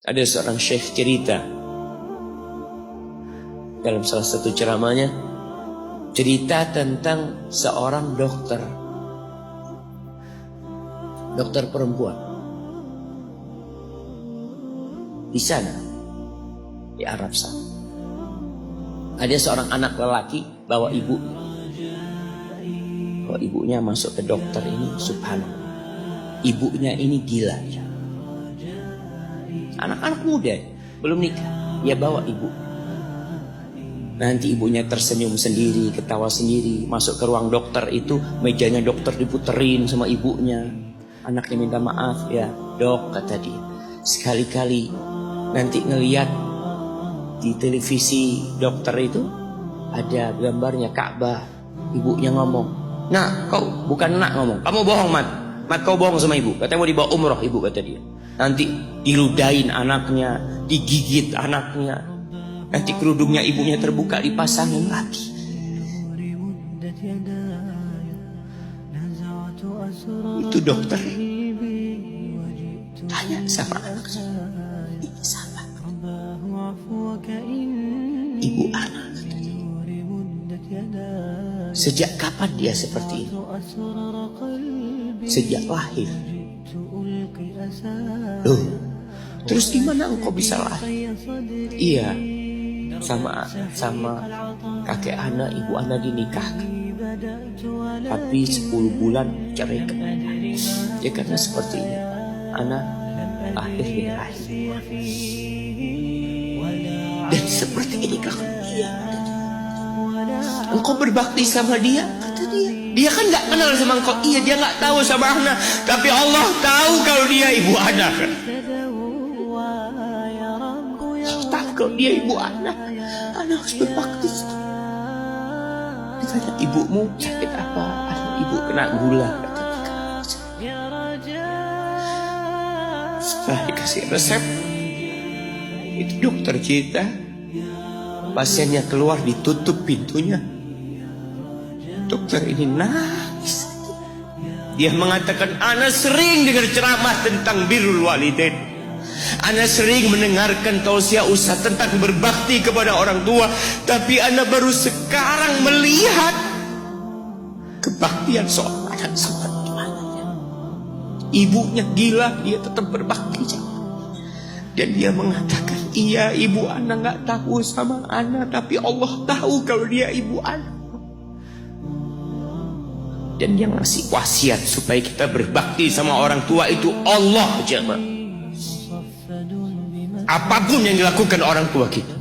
Ada seorang syekh cerita dalam salah satu ceramahnya, cerita tentang seorang dokter perempuan di sana, di Arab sana. Ada seorang anak lelaki bawa ibunya masuk ke dokter ini, subhanallah. Ibunya ini gila ya. Anak-anak muda belum nikah, dia bawa ibu. Nanti ibunya tersenyum sendiri, ketawa sendiri. Masuk ke ruang dokter itu, mejanya dokter diputerin sama ibunya. Anaknya minta maaf, ya dok, kata dia, sekali-kali nanti ngeliat di televisi dokter itu ada gambarnya Ka'bah. Ibunya ngomong, nak, kau bukan nak ngomong, kamu bohong mat kau bohong sama ibu. Katanya mau dibawa umroh ibu, kata dia. Nanti diludahin anaknya, digigit anaknya. Nanti kerudungnya ibunya terbuka, dipasangin lagi. Itu dokter tanya sama anaknya, ini siapa? Ibu anak. Sejak kapan dia seperti ini? Sejak lahir. Loh, terus gimana engkau bisa lahir? Iya, sama kakek anak, ibu anak dinikahkan, tapi 10 bulan cerai. Ya karena seperti ini, anak lahir di lahir. Dan seperti ini kakak dia. Engkau berbakti sama dia, kata dia. Dia kan nggak kenal sama engkau. Iya, dia nggak tahu sama anak, tapi Allah tahu kalau dia ibu anak. Tak kalau dia ibu anak harus berbakti. Ditanya, ibumu sakit apa? Ibu kena gula. Setelah dikasih resep, itu dokter cerita, pasiennya keluar, ditutup pintunya. Dokter ini nangis. Dia mengatakan, ana sering dengar ceramah tentang birrul walidain. Ana sering mendengarkan tausiah ustaz tentang berbakti kepada orang tua, tapi ana baru sekarang melihat kebaktian seorang anak seperti mana. Ibunya gila, dia tetap berbakti. Dan dia mengatakan, iya, ibu anak nggak tahu sama anak, tapi Allah tahu kalau dia ibu anak. Dan yang ngasih wasiat supaya kita berbakti sama orang tua itu Allah, jemaah. Apapun yang dilakukan orang tua kita.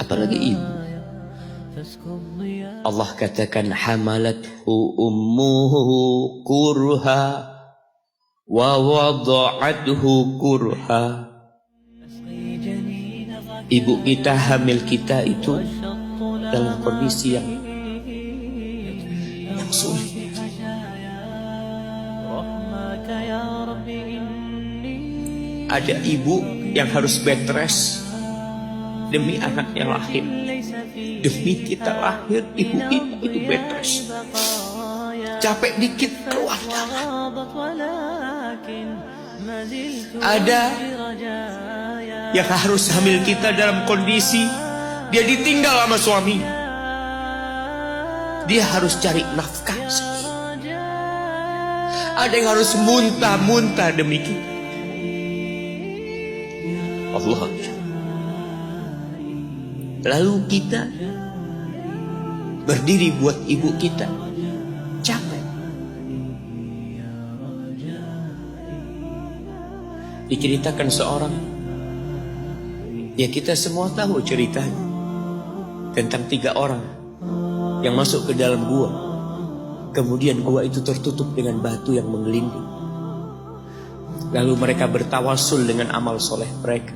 Apalagi ibu. Allah katakan, hamalathu ummuhu kurha wa wada'athu kurha. Ibu kita, hamil kita itu dalam kondisi yang sulit. Ada ibu yang harus bed rest demi anaknya lahir. Demi kita lahir, ibu kita itu bed rest. Capek dikit keluar darah. Ada yang harus hamil kita dalam kondisi dia ditinggal sama suami. Dia harus cari nafkah sendiri. Ada yang harus muntah-muntah demi kita. Allah. Lalu kita berdiri buat ibu kita. Capek. Diceritakan seorang, ya kita semua tahu ceritanya, tentang 3 orang yang masuk ke dalam gua. Kemudian gua itu tertutup dengan batu yang menggelinding. Lalu mereka bertawasul dengan amal soleh mereka.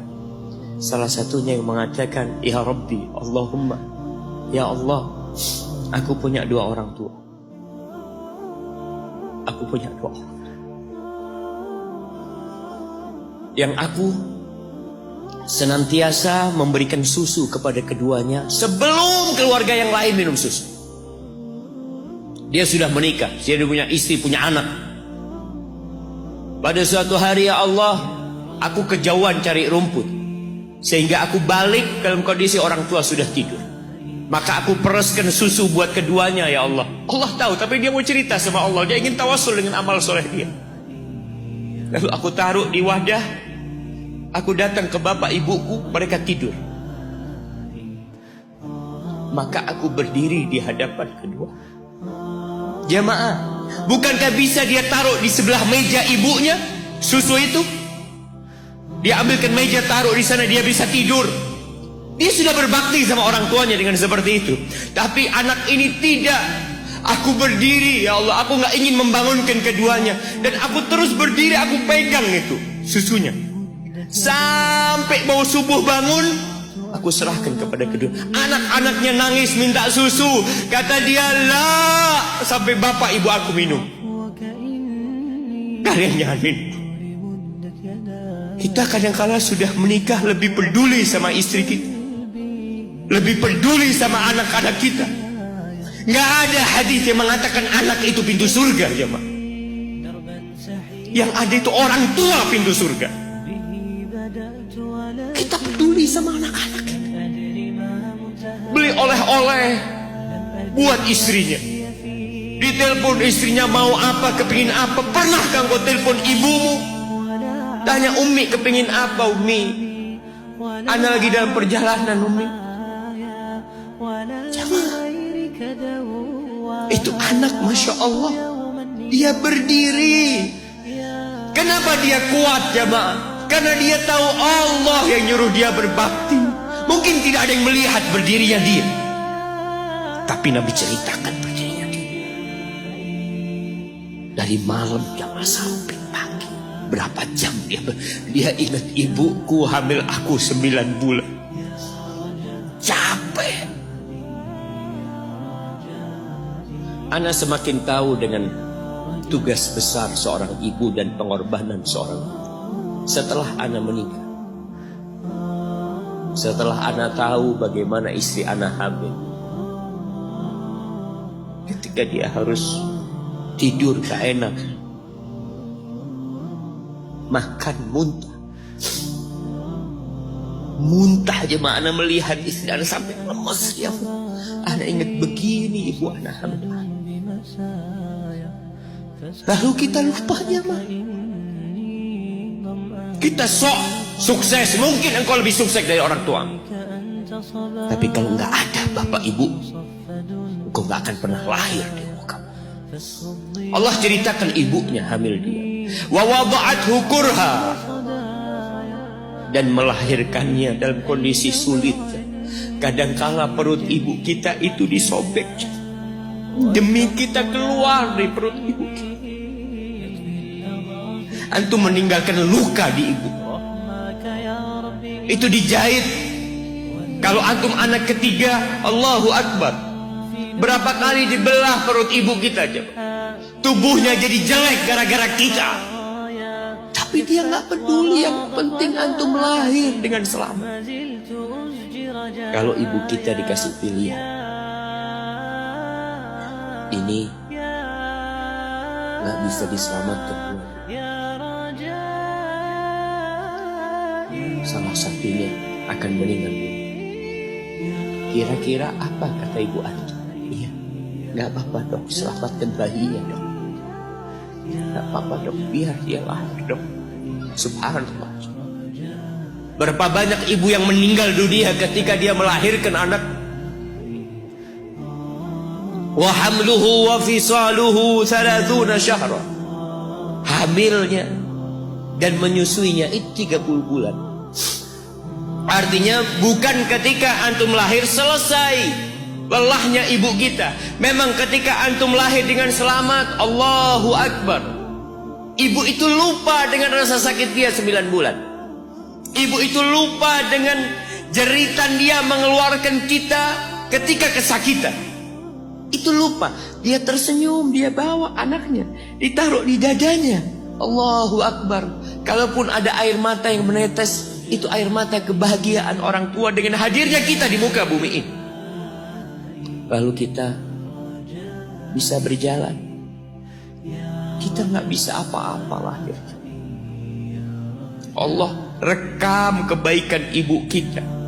Salah satunya yang mengatakan, ya Rabbi, Allahumma, ya Allah, aku punya 2 orang tua. Aku punya 2 orang. Yang aku senantiasa memberikan susu kepada keduanya sebelum keluarga yang lain minum susu. Dia sudah menikah, dia punya istri, punya anak. Pada suatu hari, ya Allah, aku kejauhan cari rumput, sehingga aku balik dalam kondisi orang tua sudah tidur. Maka aku pereskan susu buat keduanya, ya Allah. Allah tahu, tapi dia mau cerita sama Allah. Dia ingin tawasul dengan amal soleh dia. Lalu aku taruh di wadah. Aku datang ke bapak ibuku, mereka tidur. Maka aku berdiri di hadapan kedua. Jamaah, bukankah bisa dia taruh di sebelah meja ibunya susu itu? Dia ambilkan meja, taruh di sana, dia bisa tidur. Dia sudah berbakti sama orang tuanya dengan seperti itu. Tapi anak ini tidak. Aku berdiri, ya Allah, aku gak ingin membangunkan keduanya. Dan aku terus berdiri, aku pegang itu susunya. Sampai mau subuh bangun, aku serahkan kepada kedua. Anak-anaknya nangis minta susu. Kata dia, lah, sampai bapak ibu aku minum. Kalian jangan minum. Kita kadang-kala sudah menikah lebih peduli sama istri kita, lebih peduli sama anak-anak kita. Nggak ada hadis yang mengatakan anak itu pintu surga, jemaah. Yang ada itu orang tua pintu surga. Kita peduli sama anak-anak. Beli oleh-oleh buat istrinya. Ditelepon istrinya mau apa, kepingin apa. Pernahkah engkau telepon ibumu? Tanya, Umi kepingin apa, Umi? Ana lagi dalam perjalanan, Umi. Jamaah, itu anak, Masya Allah, dia berdiri. Kenapa dia kuat, jamaah? Karena dia tahu Allah yang nyuruh dia berbakti. Mungkin tidak ada yang melihat berdirinya dia, tapi Nabi ceritakan berdirinya dia. Dari malam jamaah sampai pagi, berapa jam dia ingat ibuku hamil aku 9 bulan. Capek. Ana semakin tahu dengan tugas besar seorang ibu dan pengorbanan seorang ibu. Setelah Ana menikah, setelah Ana tahu bagaimana istri Ana hamil, ketika dia harus tidur gak enak, makan muntah aja, Ana melihat istri Ana sampai lemes dia. Ana ingat begini ibu Ana hamil. Lalu kita lupa, jemaah. Kita sok sukses, mungkin engkau lebih sukses dari orang tua. Tapi kalau nggak ada bapak ibu, engkau nggak akan pernah lahir di muka. Allah ceritakan ibunya hamil dia. Wa wada'athu kurha, dan melahirkannya dalam kondisi sulit. Kadangkala perut ibu kita itu disobek demi kita keluar dari perut ibu kita. Antum meninggalkan luka di ibu, itu dijahit. Kalau antum anak ketiga, Allahu Akbar, berapa kali dibelah perut ibu kita, tubuhnya jadi jelek gara-gara kita. Tapi dia nggak peduli, yang penting antum lahir dengan selamat. Kalau ibu kita dikasih pilihan, ini nggak bisa diselamatkan, salah satunya akan meninggal. Kira-kira apa kata ibu antum? Iya, nggak apa-apa dok, selamatkan bayinya dok. Nggak apa-apa dok, biar dia lahir dok. Subhanallah. Berapa banyak ibu yang meninggal dunia ketika dia melahirkan anak. Wa hamluhu wa fisaluhu 30 syahra. Hamilnya dan menyusuinya itu 30 bulan. Artinya bukan ketika antum lahir selesai lelahnya ibu kita. Memang ketika antum lahir dengan selamat, Allahu Akbar, ibu itu lupa dengan rasa sakit dia 9 bulan. Ibu itu lupa dengan jeritan dia mengeluarkan kita ketika kesakitan. Itu lupa. Dia tersenyum, dia bawa anaknya, ditaruh di dadanya. Allahu Akbar. Kalaupun ada air mata yang menetes, Itu air mata kebahagiaan orang tua dengan hadirnya kita di muka bumi ini. Lalu kita bisa berjalan. Kita nggak bisa apa-apa lahir. Allah rekam kebaikan ibu kita.